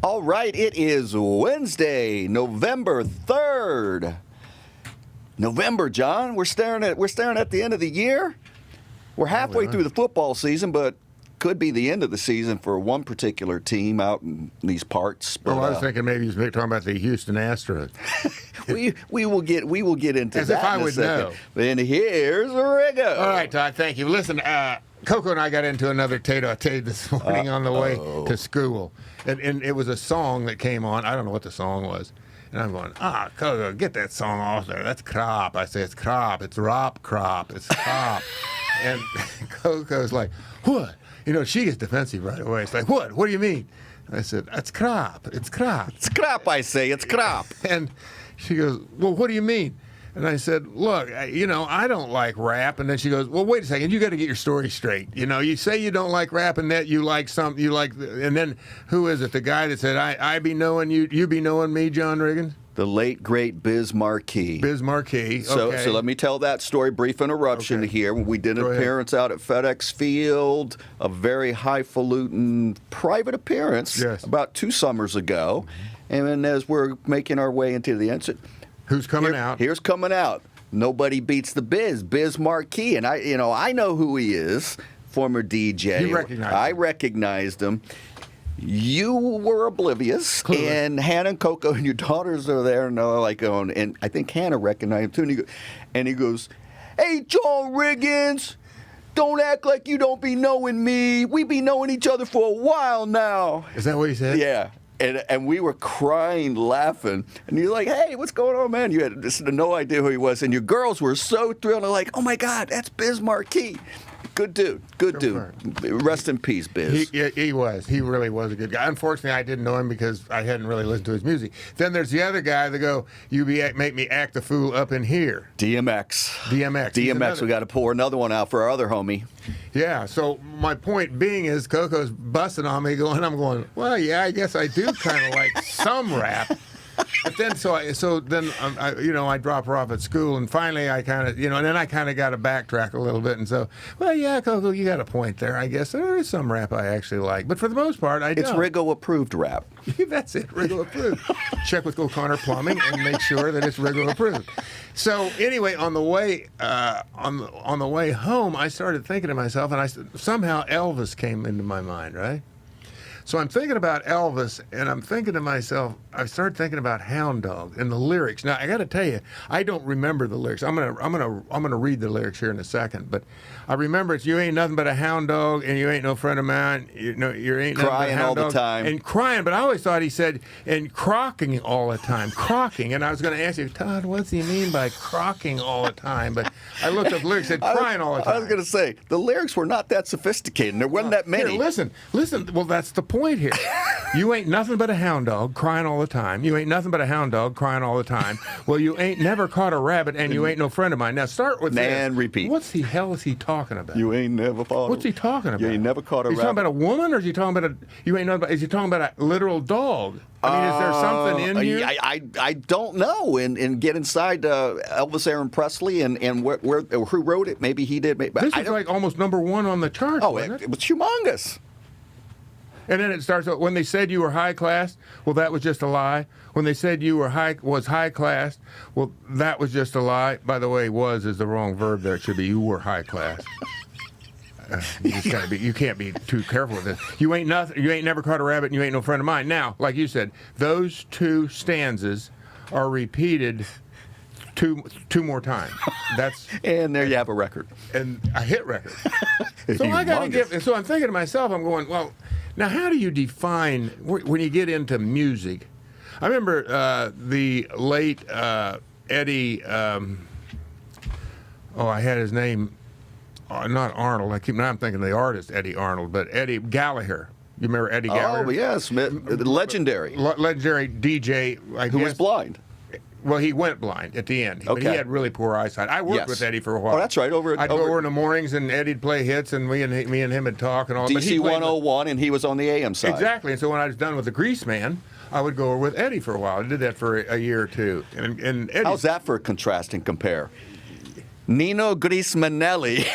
All right, it is Wednesday, November 3rd. November, John. We're staring at the end of the year. We're halfway through the football season, but could be the end of the season for one particular team out in these parts. But, I was thinking maybe he was talking about the Houston Astros. we will get into As that if I in a would second. know. Then here's Riggo. All right, Todd, thank you. Listen, Coco and I got into another tete-a-tete this morning on the way to school. And it was a song that came on. I don't know what the song was. And I'm going, Coco, get that song off there. That's crop. I say, it's crop. It's crop. It's crop. And Coco's like, what? You know, she gets defensive right away. It's like, what? What do you mean? I said, it's crop. It's crop. It's crop, I say. It's crop. And she goes, well, what do you mean? And I said, look, I don't like rap. And then she goes, well, wait a second. You got to get your story straight. You know, you say you don't like rap and that you like something. And then who is it? The guy that said, I be knowing you, you be knowing me, John Riggins? The late, great Biz Markie. Biz Markie. Okay. So let me tell that story. Brief interruption here. We did an appearance out at FedEx Field, a very highfalutin private appearance about 2 summers ago. And then as we're making our way into the end, who's coming out? Here's coming out. Nobody beats the Biz Markie. And I know who he is, former DJ. You recognize him. I recognized him. You were oblivious, and Hannah and Coco and your daughters are there, and they're like going, and I think Hannah recognized him too, and he goes, hey, John Riggins, don't act like you don't be knowing me. We be knowing each other for a while now. Is that what he said? Yeah. And we were crying, laughing. And you're like, hey, what's going on, man? You had just no idea who he was. And your girls were so thrilled. They're like, oh, my God, that's Biz Markie. Good dude. Good dude. Rest in peace, Biz. He was. He really was a good guy. Unfortunately, I didn't know him because I hadn't really listened to his music. Then there's the other guy that go, make me act the fool up in here. DMX. We got to pour another one out for our other homie. Yeah, so my point being is Coco's busting on me I'm going, well, yeah, I guess I do kind of like some rap. But then, I drop her off at school, and finally I kind of, and then I kind of got to backtrack a little bit. And so, well, yeah, Coco, you got a point there. I guess there is some rap I actually like. But for the most part, I don't. It's Riggo-approved rap. That's it, Riggo-approved. Check with O'Connor Plumbing and make sure that it's Riggo-approved. So anyway, on the way on the way home, I started thinking to myself, and somehow Elvis came into my mind, right? So I'm thinking about Elvis, and I'm thinking to myself, I started thinking about Hound Dog and the lyrics. Now I got to tell you, I don't remember the lyrics. I'm gonna read the lyrics here in a second, but I remember it's you ain't nothing but a hound dog, and you ain't no friend of mine. You ain't nothing but a hound all dog. the time and crying. But I always thought he said and crocking all the time, crocking. And I was going to ask you, Todd, what's he mean by crocking all the time? But I looked up the lyrics, said crying all the time. I was going to say the lyrics were not that sophisticated. There wasn't that many. Here, listen. Well, that's the point here. You ain't nothing but a hound dog crying all the time. You ain't nothing but a hound dog crying all the time. Well, you ain't never caught a rabbit, and you ain't no friend of mine. Now start with this. And repeat. What the hell is he talking about? You ain't never fought. What's he talking about? You ain't never caught a rabbit. Is he talking about a woman, or is he talking about is he talking about a literal dog? I mean, is there something in here? I don't know. And get inside Elvis Aaron Presley and who wrote it. Maybe he did. This is like almost #1 on the chart. Oh, it was humongous. And then it starts when they said you were high class. Well, that was just a lie. When they said you were high class, well, that was just a lie. By the way, was is the wrong verb there. It should be you were high class. You can't be too careful with this. You ain't nothing. You ain't never caught a rabbit, and you ain't no friend of mine. Now, like you said, those 2 stanzas are repeated two more times. And there you have a record, and a hit record. So I got to give. So I'm thinking to myself, I'm going, well, now how do you define when you get into music? I remember the late Eddie. I had his name. Not Arnold. I'm thinking the artist Eddie Arnold, but Eddie Gallagher. You remember Eddie Gallagher? Oh yes, legendary. Legendary DJ. Who was blind. Well, he went blind at the end, but he had really poor eyesight. I worked with Eddie for a while. Oh, that's right. I'd go over in the mornings, and Eddie'd play hits, and me and him would talk and all. DC 101, and he was on the AM side. Exactly. And so when I was done with the Greaseman, I would go over with Eddie for a while. I did that for a year or two. And Eddie, how's that for a contrast and compare? Nino Greasemanelli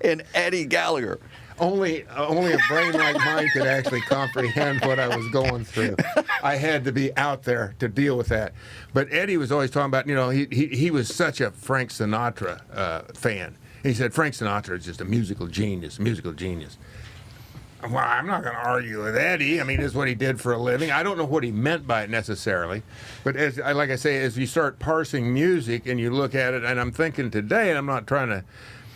and Eddie Gallagher. only a brain like mine could actually comprehend what I was going through. I had to be out there to deal with that. But Eddie was always talking about, he was such a Frank Sinatra fan. He said Frank Sinatra is just a musical genius. Well, I'm not going to argue with Eddie. I mean, this is what he did for a living. I don't know what he meant by it necessarily. But like I say, as you start parsing music and you look at it, and I'm thinking today, and I'm not trying to,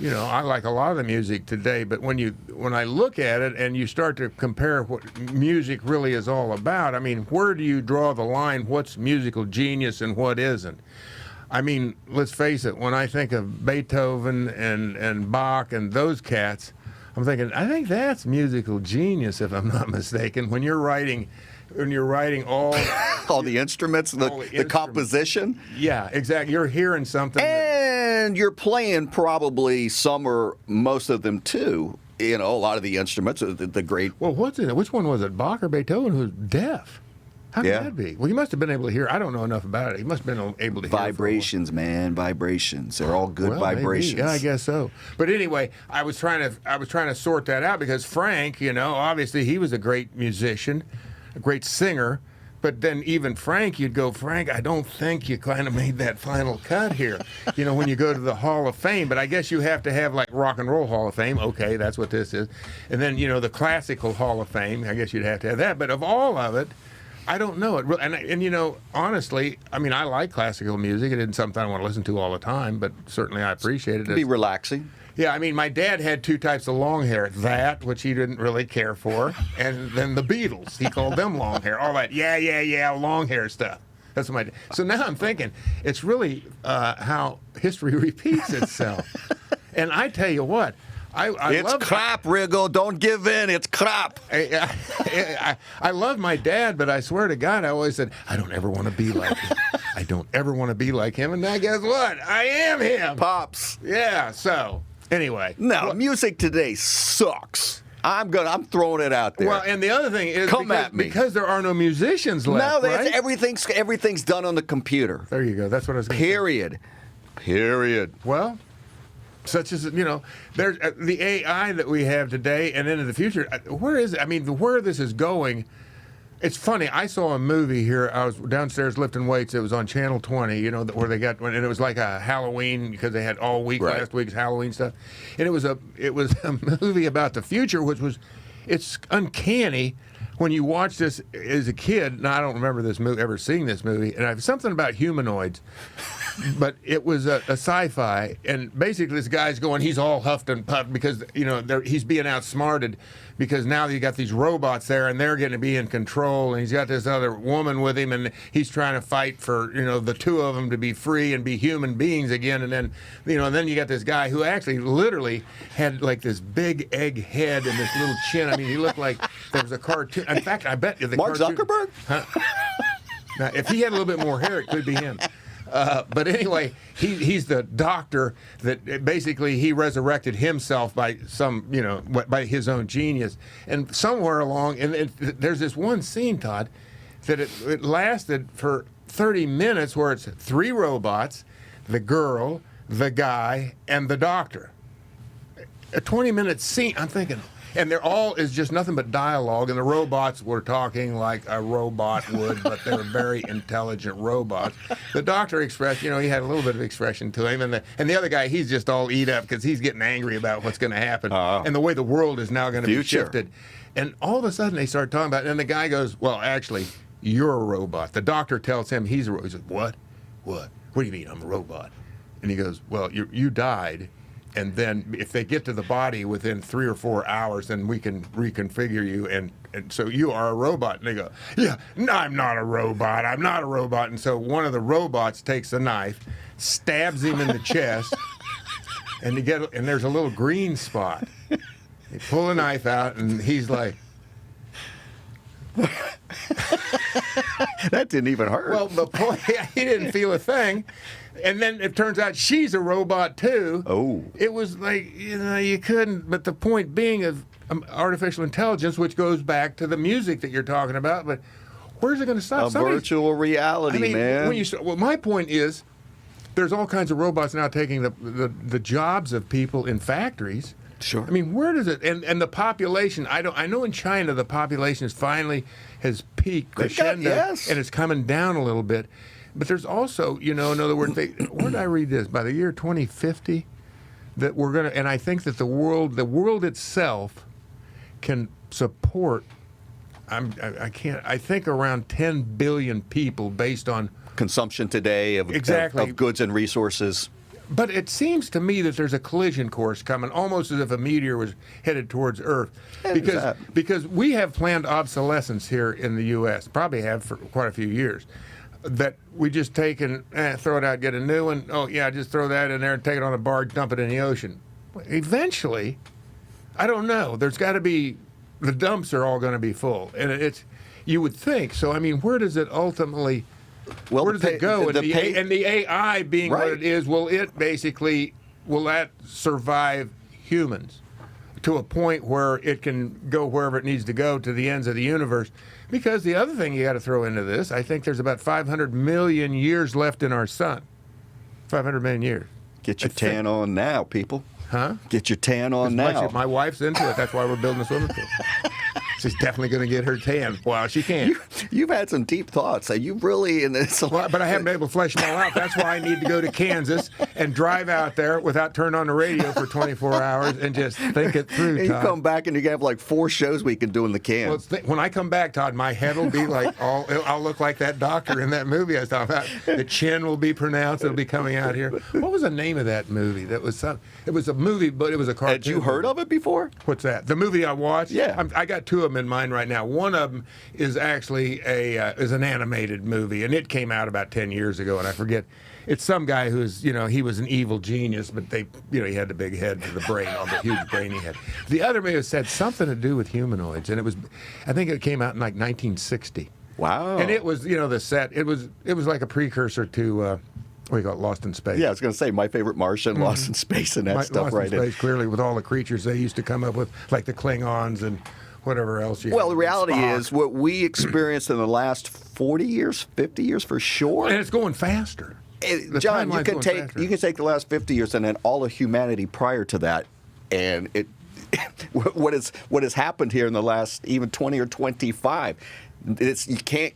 I like a lot of the music today, but when I look at it and you start to compare what music really is all about, I mean, where do you draw the line? What's musical genius and what isn't? I mean, let's face it, when I think of Beethoven and Bach and those cats, I'm thinking, I think that's musical genius, if I'm not mistaken. When you're writing all all the instruments, the composition. Yeah, exactly. You're hearing something, and you're playing probably some or most of them too. A lot of the instruments, the great. Well, which one was it? Bach or Beethoven, who's deaf? How could that be? Well, he must have been able to hear. I don't know enough about it. He must have been able to hear. Vibrations, man, vibrations. They're all good vibrations. Maybe. Yeah, I guess so. But anyway, I was trying to sort that out because Frank, obviously he was a great musician, a great singer. But then even Frank, you'd go, Frank, I don't think you kind of made that final cut here. When you go to the Hall of Fame. But I guess you have to have like Rock and Roll Hall of Fame. Okay, that's what this is. And then the Classical Hall of Fame. I guess you'd have to have that. But of all of it, I don't know it, and honestly, I mean, I like classical music. It isn't something I want to listen to all the time, but certainly I appreciate it. It'd be relaxing. Yeah, I mean, my dad had two types of long hair. That, which he didn't really care for, and then the Beatles. He called them long hair. All that, yeah, long hair stuff. That's what So now I'm thinking, it's really how history repeats itself. And I tell you what. It's crap, Riggo. Don't give in. It's crap. I love my dad, but I swear to God, I always said, I don't ever want to be like him. I don't ever want to be like him. And now guess what? I am him. Pops. Yeah, so anyway. No, music today sucks. I'm throwing it out there. Well, and the other thing is because there are no musicians left. No, right? everything's done on the computer. There you go. That's what I was going to say. Period. Well, such as there's the AI that we have today, and then in the future, where is it? I mean, where this is going. It's funny. I saw a movie here. I was downstairs lifting weights. It was on Channel 20. Where they got, and it was like a Halloween because they had all week last week's Halloween stuff, and it was a movie about the future, it's uncanny when you watch this as a kid. Now I don't remember this movie ever seeing this movie, and I have something about humanoids. But it was a sci-fi, and basically this guy's going, he's all huffed and puffed because, he's being outsmarted because now you got these robots there, and they're going to be in control, and he's got this other woman with him, and he's trying to fight for, the two of them to be free and be human beings again, and then, then you got this guy who actually literally had like this big egg head and this little chin. I mean, he looked like there was a cartoon. In fact, I bet the Mark Zuckerberg? Huh? Now, if he had a little bit more hair, it could be him. But anyway, he's the doctor that basically he resurrected himself by by his own genius. And somewhere along, and there's this one scene, Todd, that it lasted for 30 minutes where it's three robots, the girl, the guy, and the doctor. A 20-minute scene. I'm thinking, and they're all is just nothing but dialogue, and the robots were talking like a robot would, but they're very intelligent robots. The doctor expressed, he had a little bit of expression to him, and the other guy, he's just all eat up because he's getting angry about what's going to happen and the way the world is now going to be shifted. And all of a sudden they start talking about it, and the guy goes, well, actually, you're a robot. The doctor tells him he's a robot. He says, what? What do you mean I'm a robot? And he goes, well, you died. And then if they get to the body within 3 or 4 hours, then we can reconfigure you. And so you are a robot. And they go, yeah, no, I'm not a robot. I'm not a robot. And so one of the robots takes a knife, stabs him in the chest, and there's a little green spot. They pull a knife out, and he's like... That didn't even hurt. Well, the point, he didn't feel a thing. And then it turns out she's a robot, too. Oh. It was like, you couldn't. But the point being of artificial intelligence, which goes back to the music that you're talking about. But where's it going to stop? Virtual reality, man. My point is, there's all kinds of robots now taking the jobs of people in factories. Sure. I mean, where does it? And the population. I know in China the population has peaked crescendo, yes. and it's coming down a little bit. But there's also, in other words, where did I read this? By the year 2050, that we're gonna, and I think that the world itself can support. I think around 10 billion people based on consumption today of goods and resources. But it seems to me that there's a collision course coming, almost as if a meteor was headed towards Earth, because we have planned obsolescence here in the U.S. Probably have for quite a few years. That we just take and throw it out, get a new one. Oh yeah, just throw that in there and take it on a barge, dump it in the ocean. Eventually, I don't know. There's got to be, the dumps are all going to be full, and you would think. So I mean, where does it ultimately? Well, where does it go? And the AI being what it is, will that survive humans to a point where it can go wherever it needs to go to the ends of the universe? Because the other thing you got to throw into this, I think there's about 500 million years left in our sun. 500 million years. Get your tan on now, people. Huh? Get your tan on now. My wife's into it. That's why we're building a swimming pool. She's definitely going to get her tan. Well, she can. You've had some deep thoughts. You really in this. Well, but I haven't been able to flesh them all out. That's why I need to go to Kansas and drive out there without turning on the radio for 24 hours and just think it through, And Todd. you come back and you have like 4 shows we can do in the can. Well, when I come back, Todd, my head will be like I'll look like that doctor in that movie I was talking about. The chin will be pronounced. It'll be coming out here. What was the name of that movie? It was a movie, but it was a cartoon. Had you heard of it before? What's that? The movie I watched? Yeah. I got 2 of them in mind right now. One of them is actually is an animated movie, and it came out about 10 years ago, and I forget. It's some guy who's, he was an evil genius, but he had the big head for the brain, all the huge brain he had. The other movie said something to do with humanoids, and I think it came out in like 1960. Wow. And it was, the set, it was like a precursor to, what do you call it, Lost in Space. Yeah, I was going to say My Favorite Martian, Lost in Space, and that stuff Lost in Space, in. clearly, with all the creatures they used to come up with, like the Klingons and whatever else you Well, had. the reality Spock. is what we experienced in the last 40 years, 50 years for sure. And it's going faster. John, you can take the last 50 years and then all of humanity prior to that, and what has happened here in the last even 20 or 25. You can't.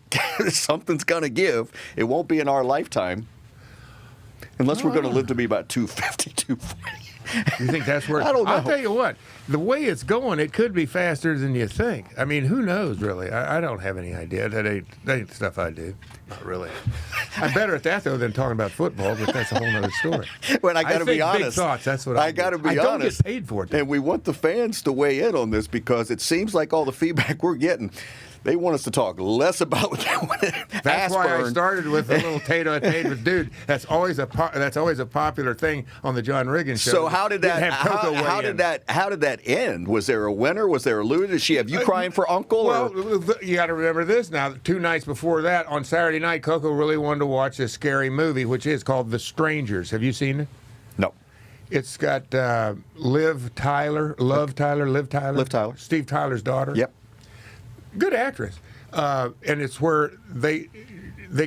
Something's going to give. It won't be in our lifetime, unless we're going to live to be about 250, 240. You think that's where? I don't know. I'll tell you what. The way it's going, it could be faster than you think. I mean, who knows, really? I don't have any idea. That ain't stuff I do. Not really. I'm better at that, though, than talking about football, but that's a whole other story. Well, I got to be honest. Big thoughts, that's what I got to be honest. I don't get paid for it. And we want the fans to weigh in on this because it seems like all the feedback we're getting, they want us to talk less about That's why I started with a little tater dude. That's always a popular thing on the John Riggins show. So how did that? Coco how did that end? Was there a winner? Was there a loser? Did she have you crying for Uncle? Well, you got to remember this now. 2 nights before that, on Saturday night, Coco really wanted to watch this scary movie, which is called The Strangers. Have you seen it? No. It's got Liv Tyler, Steve Tyler's daughter. Yep. Good actress, and it's where they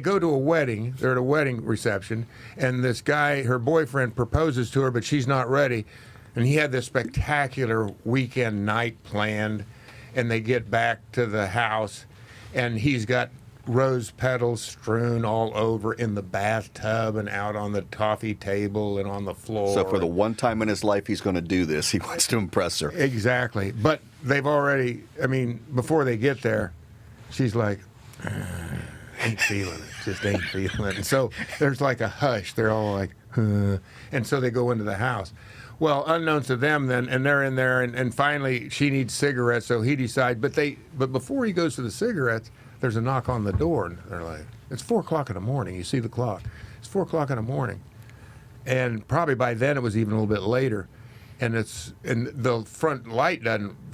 go to a wedding. They're at a wedding reception, and this guy, her boyfriend, proposes to her, but she's not ready. And he had this spectacular weekend night planned, and they get back to the house, and he's got rose petals strewn all over in the bathtub and out on the coffee table and on the floor. So for the one time in his life he's going to do this, he wants to impress her. Exactly. But they've already, before they get there, she's like, ain't feeling it. Just ain't feeling it. And so there's like a hush. They're all like, and so they go into the house. Well, unknowns to them then, and they're in there, and finally she needs cigarettes, so he decides, but before he goes to the cigarettes, there's a knock on the door, and they're like, it's 4 o'clock in the morning. You see the clock. It's 4 o'clock in the morning. And probably by then it was even a little bit later. And the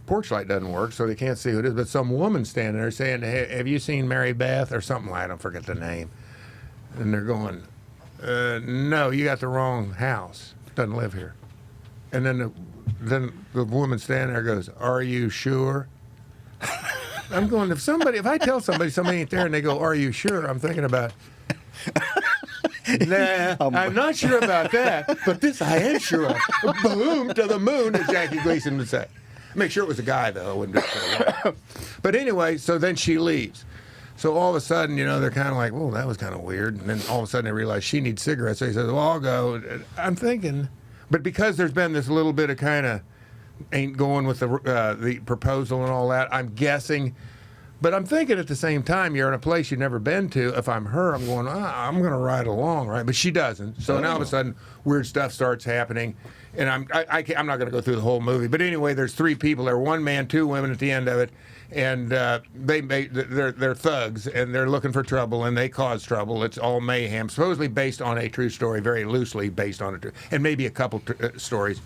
porch light doesn't work, so they can't see who it is. But some woman standing there saying, hey, have you seen Mary Beth or something like that? I don't forget the name. And they're going, no, you got the wrong house. Doesn't live here. And then the woman standing there goes, are you sure? I'm going, if I tell somebody ain't there and they go, are you sure? I'm thinking about, Nah, I'm not sure about that, but this I am sure of. Boom to the moon, as Jackie Gleason would say. Make sure it was a guy, though. I wouldn't just say a woman. But anyway, so then she leaves. So all of a sudden, they're kind of like, well, that was kind of weird. And then all of a sudden they realize she needs cigarettes. So he says, well, I'll go. I'm thinking, but because there's been this little bit of kind of ain't going with the proposal and all that, I'm guessing. But I'm thinking at the same time, you're in a place you've never been to. If I'm her, I'm going, I'm going to ride along, right? But she doesn't. So now all of a sudden, weird stuff starts happening. And I'm not going to go through the whole movie. But anyway, there's 3 people there, 1 man, 2 women at the end of it. And they're thugs, and they're looking for trouble, and they cause trouble. It's all mayhem, supposedly based on a true story, very loosely based on it, and maybe a couple stories.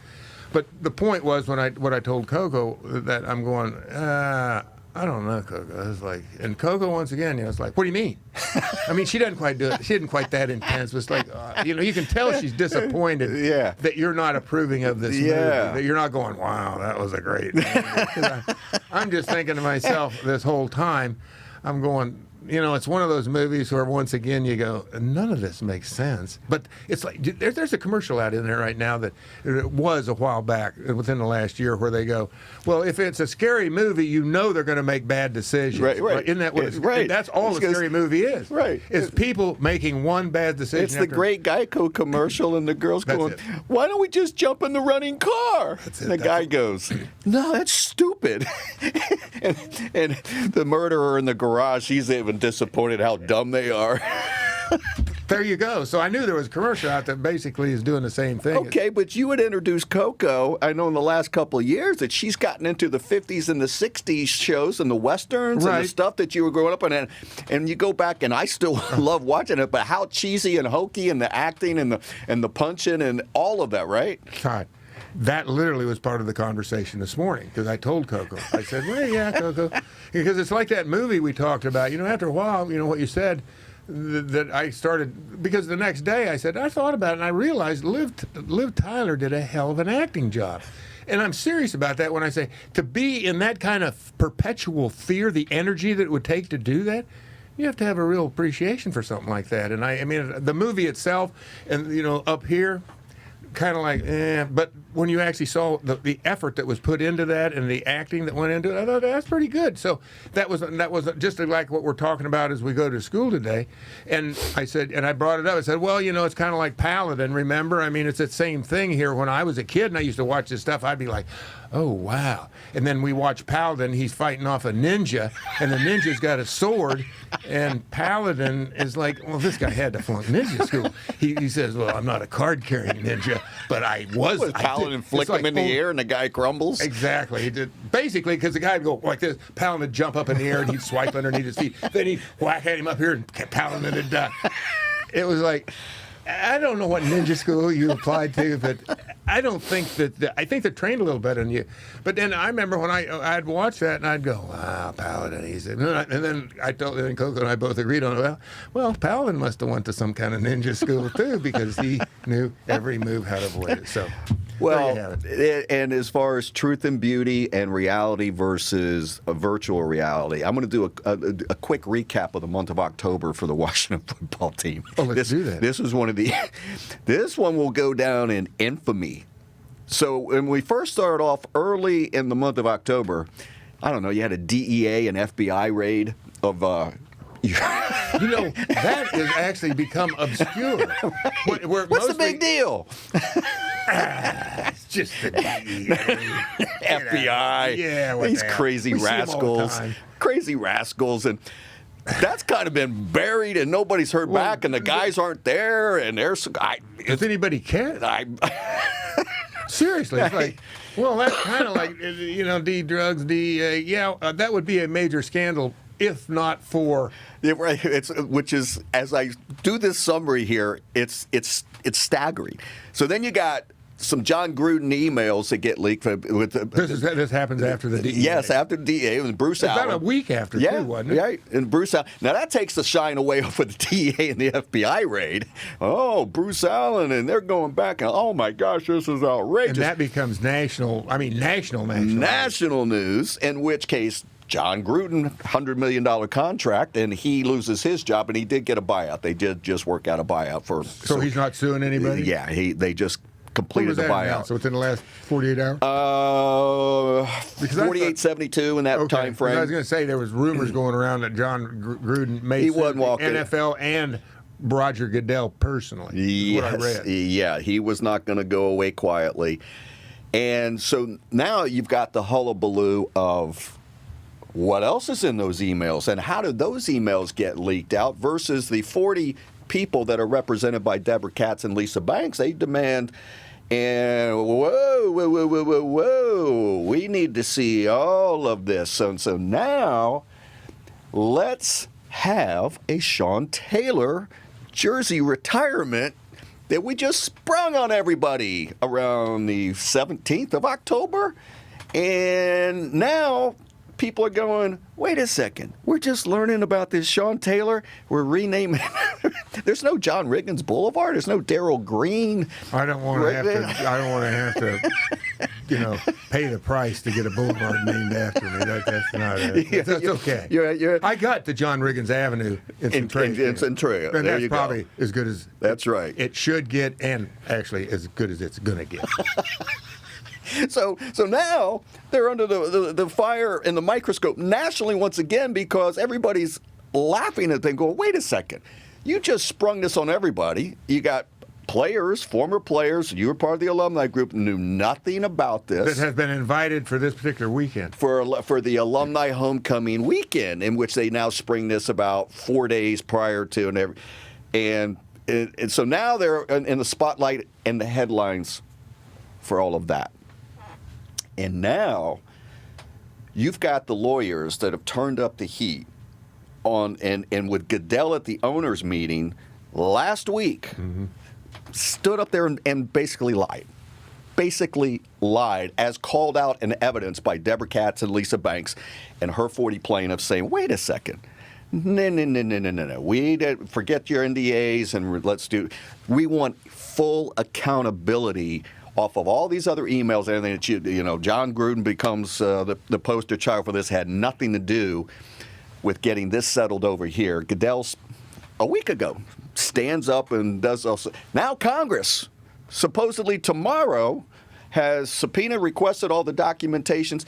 But the point was what I told Coco, that I'm going, I don't know, Coco. It's like, and Coco once again, it's like, what do you mean? I mean, she doesn't quite do it. She isn't quite that intense. But it's like, you can tell she's disappointed that you're not approving of this movie. That you're not going, wow, that was a great movie. I'm just thinking to myself this whole time, I'm going, it's one of those movies where once again you go, none of this makes sense. But it's like, there's a commercial out in there right now that it was a while back, within the last year, where they go, well, if it's a scary movie, they're going to make bad decisions. Right. Isn't that what it's right? That's all a scary movie is. Right. It's people making one bad decision. It's the great Geico commercial, and the girl's going, why don't we just jump in the running car? And the guy goes, no, that's stupid. and the murderer in the garage, he's even disappointed how dumb they are. There you go. So I knew there was a commercial out that basically is doing the same thing. Okay, but you had introduced Coco, I know in the last couple of years, that she's gotten into the 50s and the 60s shows and the westerns and the stuff that you were growing up on. And you go back, and I still love watching it, but how cheesy and hokey, and the acting and the punching and all of that, right? Todd, that literally was part of the conversation this morning, because I told Coco, I said, well, yeah, Coco, because it's like that movie we talked about. After a while, what you said, that I started, because the next day I said, I thought about it, and I realized Liv Tyler did a hell of an acting job. And I'm serious about that when I say, to be in that kind of perpetual fear, the energy that it would take to do that, you have to have a real appreciation for something like that. And I mean, the movie itself, and up here, kind of like, but when you actually saw the effort that was put into that and the acting that went into it, I thought that's pretty good. So that was just like what we're talking about as we go to school today. And I said, and I brought it up. I said, well, it's kind of like Paladin. Remember? I mean, it's the same thing here. When I was a kid and I used to watch this stuff, I'd be like, oh wow. And then we watch Paladin. He's fighting off a ninja, and the ninja's got a sword, and Paladin is like, well, this guy had to flunk ninja school. He says, well, I'm not a card-carrying ninja, but I was. Paladin flick him in the air, and the guy crumbles? Exactly. He did, basically, because the guy would go like this, Paladin would jump up in the air, and he'd swipe underneath his feet. Then he'd whack at him up here, and Paladin would die. It was like, I don't know what ninja school you applied to, but I don't think that. I think they trained a little better than you. But then I remember when I'd watch that and I'd go, "Wow, Paladin." He said, and then and Coco and I both agreed on it. Well, Paladin must have went to some kind of ninja school too, because he knew every move how to avoid it. So. Well, and as far as truth and beauty and reality versus a virtual reality, I'm going to do a quick recap of the month of October for the Washington football team. Oh, let's do that. This was one of the. This one will go down in infamy. So when we first started off early in the month of October, I don't know, you had a DEA and FBI raid of. That has actually become obscure. What's the big deal? It's just the DEA. FBI. Yeah, these crazy rascals. Crazy rascals. And that's kind of been buried, and nobody's heard back, and the guys aren't there, and there's. Does anybody care? Seriously, it's like, well, that's kind of like, drugs, DEA. That would be a major scandal. If not for, which is, as I do this summary here, it's staggering. So then you got some John Gruden emails that get leaked. This happens after the DEA. Yes, after the DEA. It was Bruce Allen. About a week after, too, wasn't it? Yeah, and Bruce Allen. Now, that takes the shine away off of the DEA and the FBI raid. Oh, Bruce Allen, and they're going back, and oh, my gosh, this is outrageous. And that becomes national news, in which case, John Gruden, $100 million contract, and he loses his job, and he did get a buyout. They did just work out a buyout for. So he's not suing anybody? Yeah, they just completed the buyout. So within the last 48 hours? 48-72 in that time frame. I was going to say there was rumors going around that John Gruden may sue the NFL and Roger Goodell personally. Yes, what I read. Yeah, he was not going to go away quietly. And so now you've got the hullabaloo of what else is in those emails and how did those emails get leaked out versus the 40 people that are represented by Deborah Katz and Lisa Banks. They demand, and whoa, we need to see all of this. So now let's have a Sean Taylor jersey retirement that we just sprung on everybody around the 17th of October. And now people are going, wait a second, we're just learning about this Sean Taylor. We're renaming There's no John Riggins Boulevard. There's no Darryl Green. I don't want to have to, pay the price to get a boulevard named after me. That's not it. That's okay. I got the John Riggins Avenue in Centralia. And that's probably as good as that's right. It should get, and actually as good as it's going to get. So now they're under the fire and the microscope nationally once again because everybody's laughing at them going, wait a second, you just sprung this on everybody. You got players, former players, you were part of the alumni group, knew nothing about this. That has been invited for this particular weekend. For the alumni homecoming weekend, in which they now spring this about 4 days prior to, and so now they're in the spotlight and the headlines for all of that. And now you've got the lawyers that have turned up the heat on and with Goodell at the owners meeting last week, stood up there and basically lied. Basically lied as called out in evidence by Deborah Katz and Lisa Banks and her 40 plaintiffs saying, wait a second. No. We forget your NDAs and we want full accountability off of all these other emails, everything that John Gruden becomes the poster child for this, had nothing to do with getting this settled over here. Goodell, a week ago, stands up and does also. Now Congress, supposedly tomorrow, has requested all the documentations.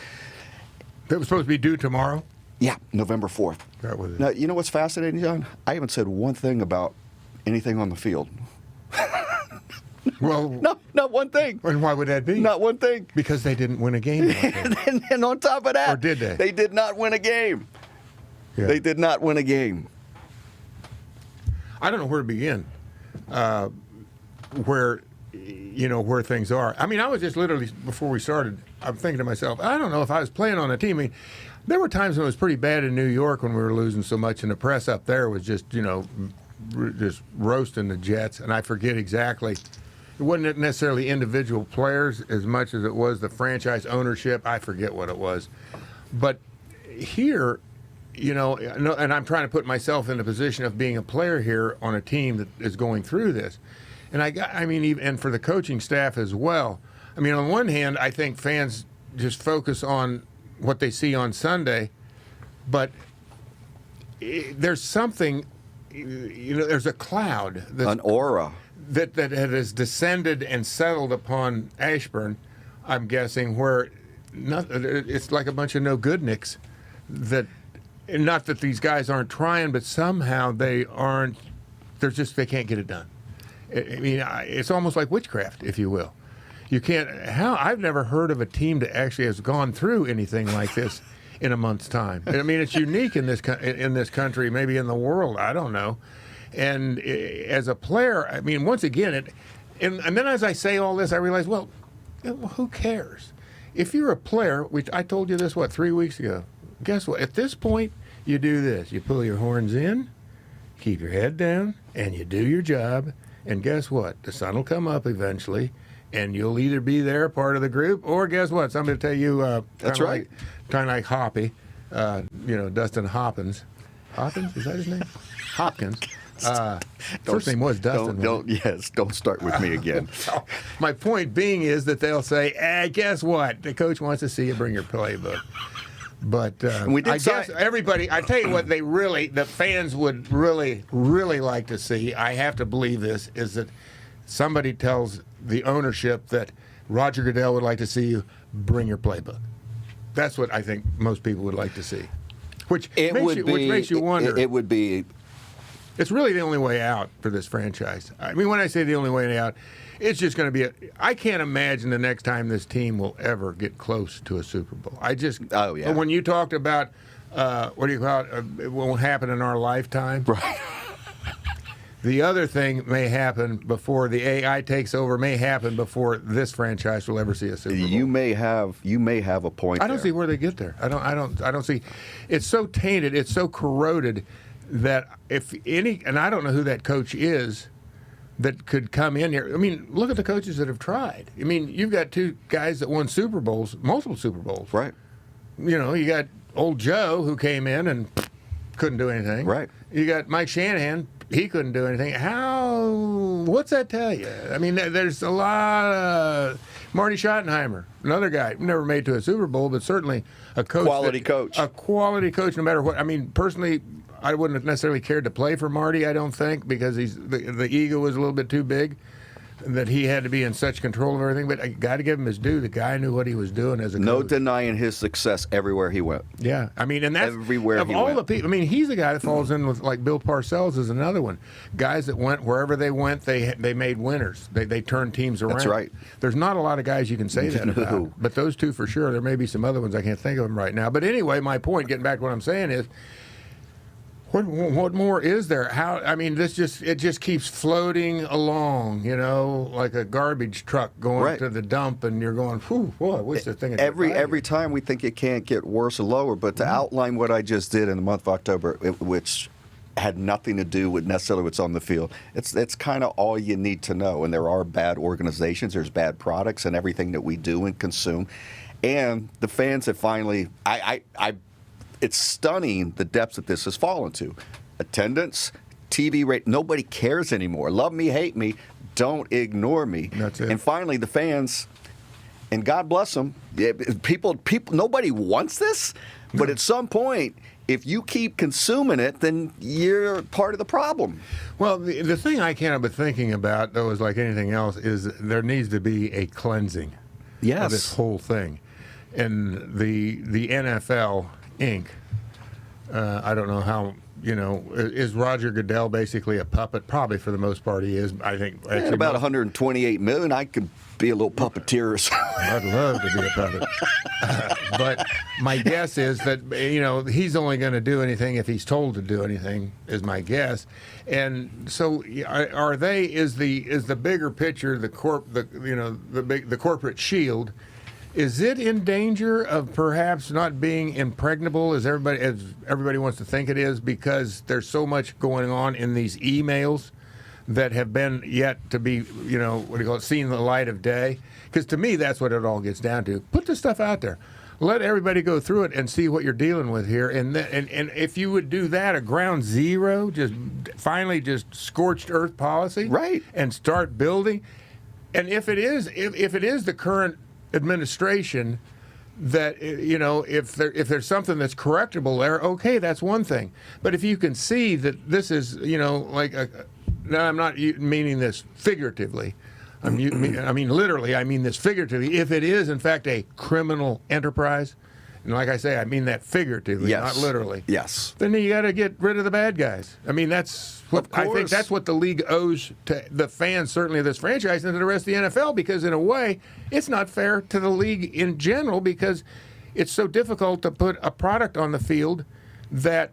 That was supposed to be due tomorrow? Yeah, November 4th. That was it. Now, you know what's fascinating, John? I haven't said one thing about anything on the field. Well, no, not one thing. And why would that be? Not one thing. Because they didn't win a game. and on top of that, or did they? They did not win a game. Yeah. They did not win a game. I don't know where to begin. Where things are. I mean, I was just literally before we started, I'm thinking to myself, I don't know if I was playing on a team. I mean, there were times when it was pretty bad in New York when we were losing so much, and the press up there was just just roasting the Jets, and I forget exactly. It wasn't necessarily individual players as much as it was the franchise ownership. I forget what it was. But here, and I'm trying to put myself in the position of being a player here on a team that is going through this. And and for the coaching staff as well. I mean, on one hand, I think fans just focus on what they see on Sunday, but there's something, there's a cloud. An aura. That has descended and settled upon Ashburn, I'm guessing, where it's like a bunch of no-goodniks. Not that these guys aren't trying, but somehow they aren't. They can't get it done. I mean, it's almost like witchcraft, if you will. You can't. I've never heard of a team that actually has gone through anything like this in a month's time. I mean, it's unique in this country, maybe in the world. I don't know. And as a player, I mean, once again, and then as I say all this, I realize, well, who cares? If you're a player, which I told you this, 3 weeks ago, guess what? At this point, you do this. You pull your horns in, keep your head down, and you do your job. And guess what? The sun will come up eventually, and you'll either be there, part of the group, or guess what? Somebody will tell you, that's right. Kind of like Hoppy, Dustin Hopkins. Hopkins? Is that his name? Hopkins. First name was Dustin. Don't start with me again. So, my point being is that they'll say, guess what? The coach wants to see you bring your playbook. But we did I guess everybody, I tell you what, the fans would really, really like to see, I have to believe this, is that somebody tells the ownership that Roger Goodell would like to see you bring your playbook. That's what I think most people would like to see. Which makes you wonder. It would be. It's really the only way out for this franchise. I mean, when I say the only way out, it's just going to be I can't imagine the next time this team will ever get close to a Super Bowl. Oh, yeah. When you talked about, what do you call it, it won't happen in our lifetime. Right. The other thing may happen before the AI takes over, may happen before this franchise will ever see a Super Bowl. You may have a point. I don't see where they get there. I don't see. It's so tainted, it's so corroded that and I don't know who that coach is that could come in here. I mean, look at the coaches that have tried. I mean, you've got two guys that won Super Bowls, multiple Super Bowls. Right. You know, you got old Joe who came in and couldn't do anything. Right. You got Mike Shanahan. He couldn't do anything. What's that tell you? I mean, there's a lot of Marty Schottenheimer, another guy, never made it to a Super Bowl, but certainly a coach. A quality coach, no matter what. I mean, personally, I wouldn't have necessarily cared to play for Marty, I don't think, because the ego was a little bit too big, that he had to be in such control of everything. But I got to give him his due. The guy knew what he was doing as a coach. No denying his success everywhere he went. Yeah, I mean, and that's everywhere of he all went. the people. I mean, he's the guy that falls in with, like, Bill Parcells is another one. Guys that went wherever they went, they made winners. They turned teams around. That's right. There's not a lot of guys you can say that about, but those two for sure. There may be some other ones I can't think of them right now. But anyway, my point, getting back to what I'm saying, is. What more is there? It just keeps floating along, you know, like a garbage truck going to the dump, and you're going, whew, boy, I wish this thing had every time we think it can't get worse or lower. But to outline what I just did in the month of October, which had nothing to do with necessarily what's on the field, it's kind of all you need to know. And there are bad organizations, there's bad products, and everything that we do and consume. And the fans have finally, it's stunning the depths that this has fallen to. Attendance, TV rate, nobody cares anymore. Love me, hate me, don't ignore me. That's it. And finally, the fans, and God bless them, people, nobody wants this, but at some point, if you keep consuming it, then you're part of the problem. Well, the thing I can't help but thinking about, though, is like anything else, is there needs to be a cleansing of this whole thing. And the NFL Inc. I don't know how, you know, is Roger Goodell basically a puppet? Probably for the most part he is. I think actually about 128 million. I could be a little puppeteer. I'd love to be a puppet. But my guess is that, you know, he's only going to do anything if he's told to do anything, is my guess. And so is the bigger picture, the corporate shield, is it in danger of perhaps not being impregnable as everybody wants to think it is, because there's so much going on in these emails that have been yet to be, you know, seen the light of day? Because to me, that's what it all gets down to. Put the stuff out there. Let everybody go through it and see what you're dealing with here. And if you would do that, a ground zero, just scorched earth policy, right, and start building. And if it is the current administration, that, you know, if there's something that's correctable there, okay, that's one thing. But if you can see that this is, you know, like now I'm not meaning this figuratively. I mean literally. I mean this figuratively. If it is in fact a criminal enterprise, and like I say, I mean that figuratively, not literally. Yes. Then you got to get rid of the bad guys. I mean, that's what I think. That's what the league owes to the fans, certainly of this franchise, and to the rest of the NFL. Because in a way, it's not fair to the league in general, because it's so difficult to put a product on the field that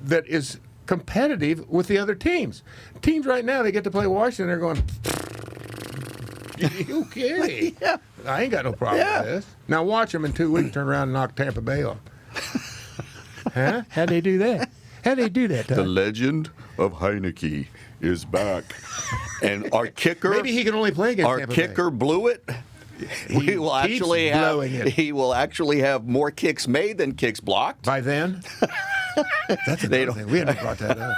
is competitive with the other teams. Teams right now, they get to play Washington. They're going, okay. Yeah. I ain't got no problem with this. Now watch them in 2 weeks turn around and knock Tampa Bay off. Huh? How'd they do that? How'd they do that, Todd? The legend of Heineke is back. And our kicker... Maybe he can only play against Tampa Bay. Our kicker blew it. He will actually have more kicks made than kicks blocked. By then? That's another thing. We haven't brought that up.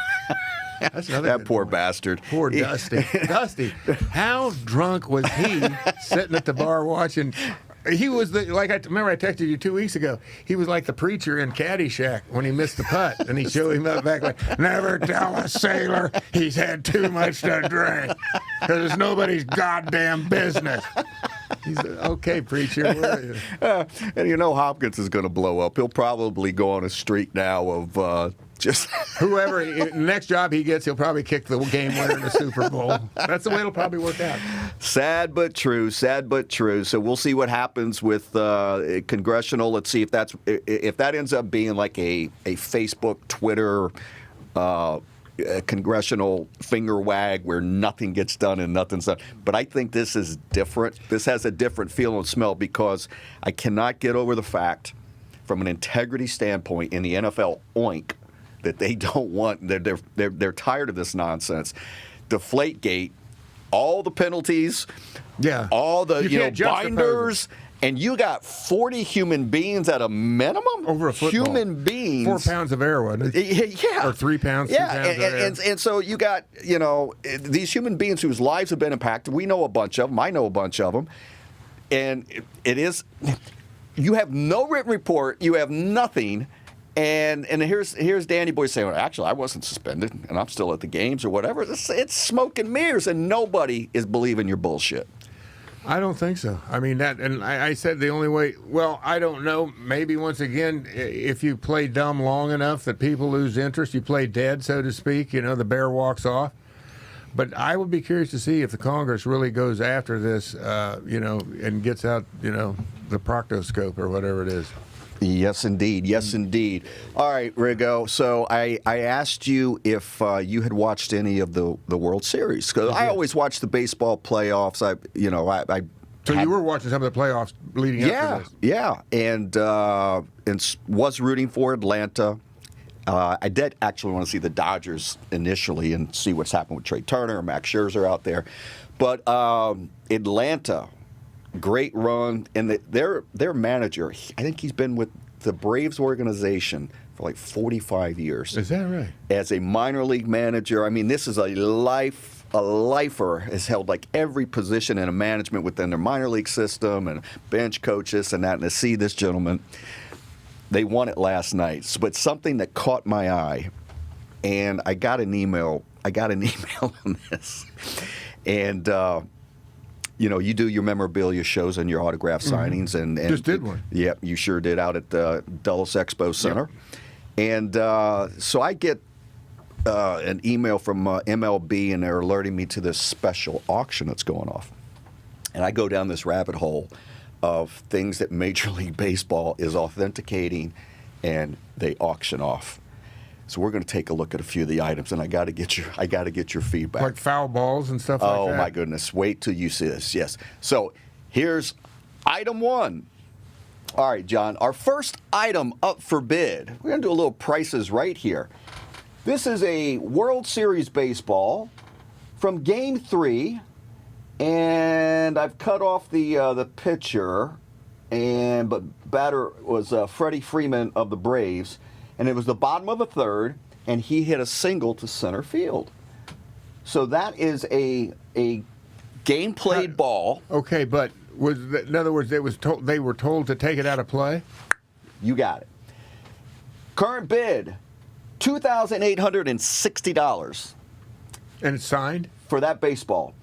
That's another that poor bastard. Poor Dusty. Dusty, how drunk was he sitting at the bar watching He was remember I texted you 2 weeks ago. He was like the preacher in Caddyshack when he missed the putt, and he showed him up back like, "Never tell a sailor he's had too much to drink, because it's nobody's goddamn business." He said, "Okay, preacher." And you know Hopkins is going to blow up. He'll probably go on a streak now of just whoever next job he gets, he'll probably kick the game winner in the Super Bowl. That's the way it'll probably work out. Sad but true. Sad but true. So we'll see what happens with congressional. Let's see if that ends up being like a Facebook, Twitter, congressional finger wag where nothing gets done and nothing's done. But I think this is different. This has a different feel and smell because I cannot get over the fact, from an integrity standpoint, in the NFL, oink, that they don't want. They're tired of this nonsense. Deflategate, all the penalties, all the binders. And you got 40 human beings at a minimum? Over a football. Human beings. 4 pounds of air, wasn't it? Yeah. Or 3 pounds, 2 pounds of air. And so you got, these human beings whose lives have been impacted. We know a bunch of them. I know a bunch of them. And it is, you have no written report. You have nothing. And here's Danny Boy saying, well, actually, I wasn't suspended, and I'm still at the games or whatever. It's smoke and mirrors, and nobody is believing your bullshit. I don't think so. I mean, I said the only way, well, I don't know. Maybe once again, if you play dumb long enough that people lose interest, you play dead, so to speak, the bear walks off. But I would be curious to see if the Congress really goes after this, and gets out, the proctoscope or whatever it is. Yes, indeed. Yes, indeed. All right, Riggo. So I asked you if you had watched any of the World Series. Because I always watch the baseball playoffs. So you were watching some of the playoffs leading up to this? Yeah, and was rooting for Atlanta. I did actually want to see the Dodgers initially and see what's happened with Trey Turner and Max Scherzer out there. But Atlanta, great run, and their manager, I think he's been with the Braves organization for like 45 years. Is that right? As a minor league manager. I mean, this is a lifer, has held like every position in a management within their minor league system and bench coaches and that. And to see this gentleman, they won it last night. But something that caught my eye, and I got an email on this, and you do your memorabilia shows and your autograph signings, and just did one. Yep, you sure did, out at the Dulles Expo Center. Yep. And so I get an email from MLB, and they're alerting me to this special auction that's going off. And I go down this rabbit hole of things that Major League Baseball is authenticating, and they auction off. So we're going to take a look at a few of the items, and I got to get your feedback. Like foul balls and stuff like that. Oh my goodness! Wait till you see this. Yes. So here's item one. All right, John. Our first item up for bid. We're going to do a little prices right here. This is a World Series baseball from Game 3, and I've cut off the pitcher, but batter was Freddie Freeman of the Braves. And it was the bottom of the third, and he hit a single to center field. So that is a game played ball. Okay, but in other words, they were told to take it out of play? You got it. Current bid, $2,860. And it's signed? For that baseball.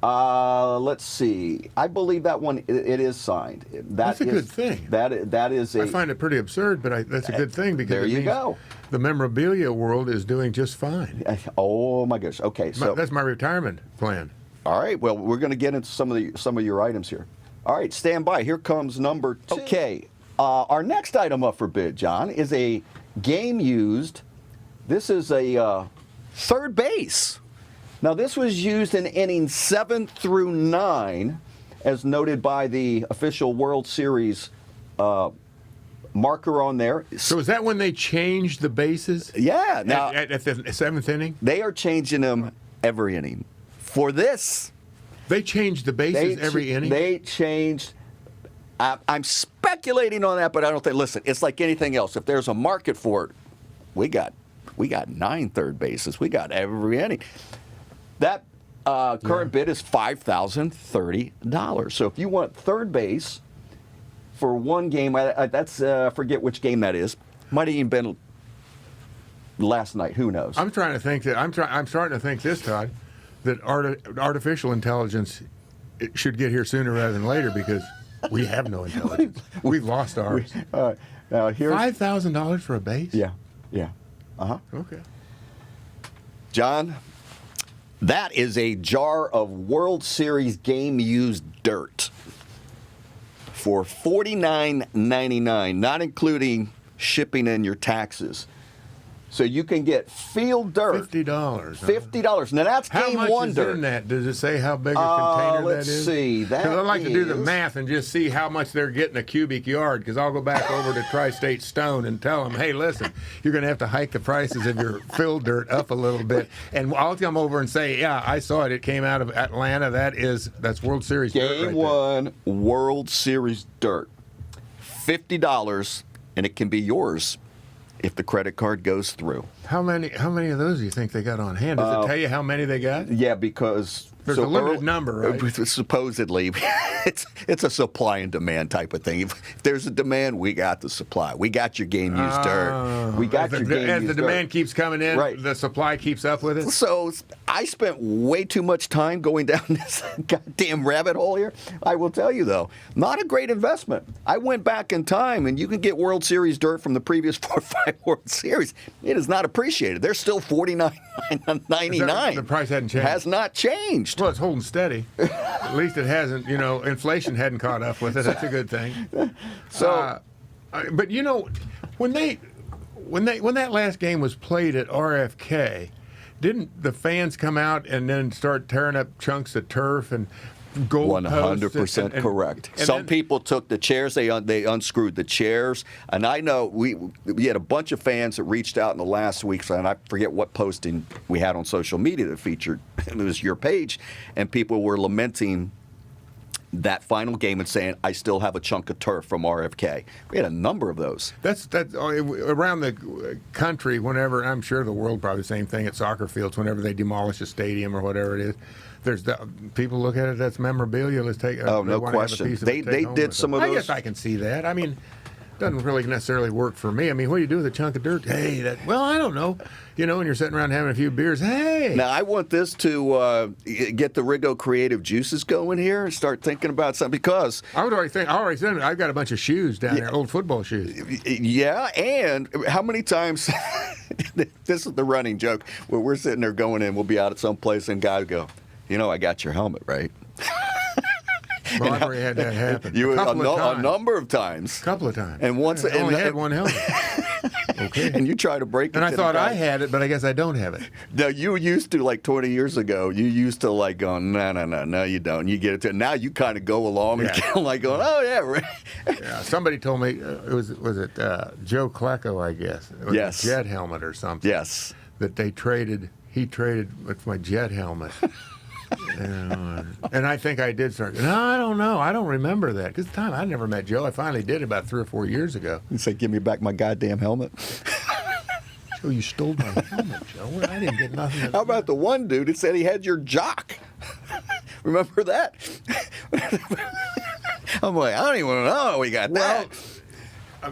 Let's see. I believe that one, it is signed. That's a good thing. That is I find it pretty absurd, but that's a good thing because there you go. The memorabilia world is doing just fine. Oh my gosh. Okay, so that's my retirement plan. All right. Well, we're going to get into some of your items here. All right, stand by. Here comes number 2. Okay. Our next item up for bid, John, is a game used. This is a third base. Now, this was used in innings 7 through 9, as noted by the official World Series marker on there. So is that when they changed the bases? Yeah. Now, at the 7th inning? They are changing them every inning. For this, they changed the bases every inning? They changed. I'm speculating on that, but I don't think. Listen, it's like anything else. If there's a market for it, we got 9 third bases. We got every inning. That current bid is $5,030. So if you want third base, for one game. I forget which game that is. Might have even been last night. Who knows? I'm trying to think that I'm starting to think this, Todd, that artificial intelligence should get here sooner rather than later because we have no intelligence. We've lost ours. Now here's $5,000 for a base? Yeah. Okay. John, that is a jar of World Series game used dirt for $49.99, not including shipping and your taxes. So you can get field dirt. $50. $50. Now that's game one dirt. How much is in that? Does it say how big a container that is? Let's see. Because I'd like to do the math and just see how much they're getting a cubic yard. Because I'll go back over to Tri-State Stone and tell them, hey, listen, you're going to have to hike the prices of your field dirt up a little bit. And I'll come over and say, yeah, I saw it. It came out of Atlanta. That's World Series dirt. Game one World Series dirt. $50, and it can be yours if the credit card goes through. How many of those do you think they got on hand? Does it tell you how many they got? Yeah, because there's a limited number, right? Supposedly, it's a supply and demand type of thing. If there's a demand, we got the supply. We got your game used dirt. We got your game used dirt. As the demand keeps coming in, right, the supply keeps up with it. So I spent way too much time going down this goddamn rabbit hole here. I will tell you though, not a great investment. I went back in time, and you can get World Series dirt from the previous 4 or 5 World Series. It is not appreciated. They're still $49.99. The price hadn't changed. Has not changed. Well, it's holding steady. At least it hasn't. Inflation hadn't caught up with it. That's a good thing. So, but when that last game was played at RFK, didn't the fans come out and then start tearing up chunks of turf and goal 100% correct. Some people took the chairs. They unscrewed the chairs, and I know we had a bunch of fans that reached out in the last week, and I forget what posting we had on social media that featured it was your page, and people were lamenting that final game and saying, I still have a chunk of turf from RFK. We had a number of those. That's around the country. Whenever, I'm sure the world probably the same thing at soccer fields. Whenever they demolish a stadium or whatever it is, there's people look at it. That's memorabilia. Let's take. No question. They did some of those. I guess I can see that. I mean, doesn't really necessarily work for me. I mean, what do you do with a chunk of dirt? Hey, I don't know. When you're sitting around having a few beers, hey. Now, I want this to get the Riggo creative juices going here and start thinking about something because I already said I've got a bunch of shoes down there, old football shoes. Yeah, and how many times, this is the running joke, where we're sitting there going in, we'll be out at some place and guys go, I got your helmet, right? Well, I've already had that happen. A number of times. A couple of times. And once I only had one helmet. Okay. And you try to break it. And I thought I had it, but I guess I don't have it. No, you used to, like 20 years ago, you used to like go, no, you don't. You get it to now you kind of go along and kind of like going, oh, yeah, right. Yeah, somebody told me, was it Joe Klecko, I guess? It was yes. A jet helmet or something. Yes. That he traded with my jet helmet. And I think I did start. No, I don't know. I don't remember that. Because the time I never met Joe. I finally did about 3 or 4 years ago. You say, give me back my goddamn helmet. Joe, you stole my helmet, Joe. I didn't get nothing. How about the one dude that said he had your jock? Remember that? I'm like, I don't even know how we got that.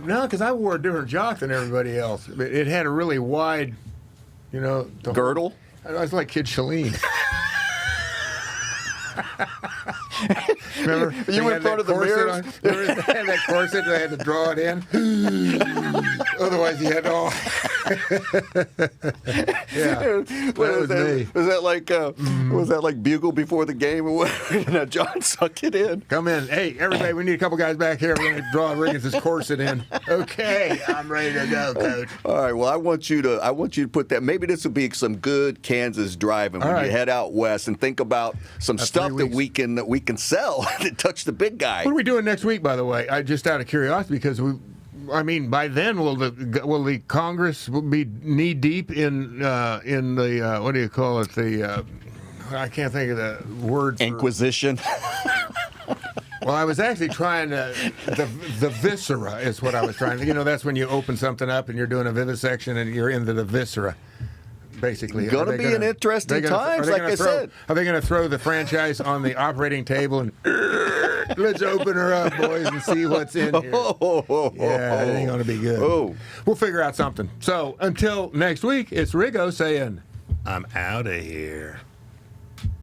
No, because I wore a different jock than everybody else. It had a really wide, girdle. I was like Kid Shalene. Remember? You in front of the mirror? They had that corset, they had to draw it in. Otherwise, you had all. Yeah, that was me. Was that like Bugle before the game or what? Now John suck it in. Come in. Hey, everybody, we need a couple guys back here. We're going to draw Riggins' corset in. Okay, I'm ready to go, Coach. All right. Well, I want you to put that. Maybe this will be some good Kansas driving when you head out west and think about some stuff that we can sell that touch the big guy. What are we doing next week, by the way? Just out of curiosity, because by then will the Congress be knee deep in the what do you call it? I can't think of the word. Inquisition. Well, I was actually trying to the viscera is what I was trying to. That's when you open something up and you're doing a vivisection and you're into the viscera. Basically, going to be an interesting times, like I said. Are they going to throw the franchise on the operating table and Let's open her up, boys, and see what's in here. Yeah, it ain't going to be good. Oh. We'll figure out something. So until next week, it's Riggo saying, I'm out of here.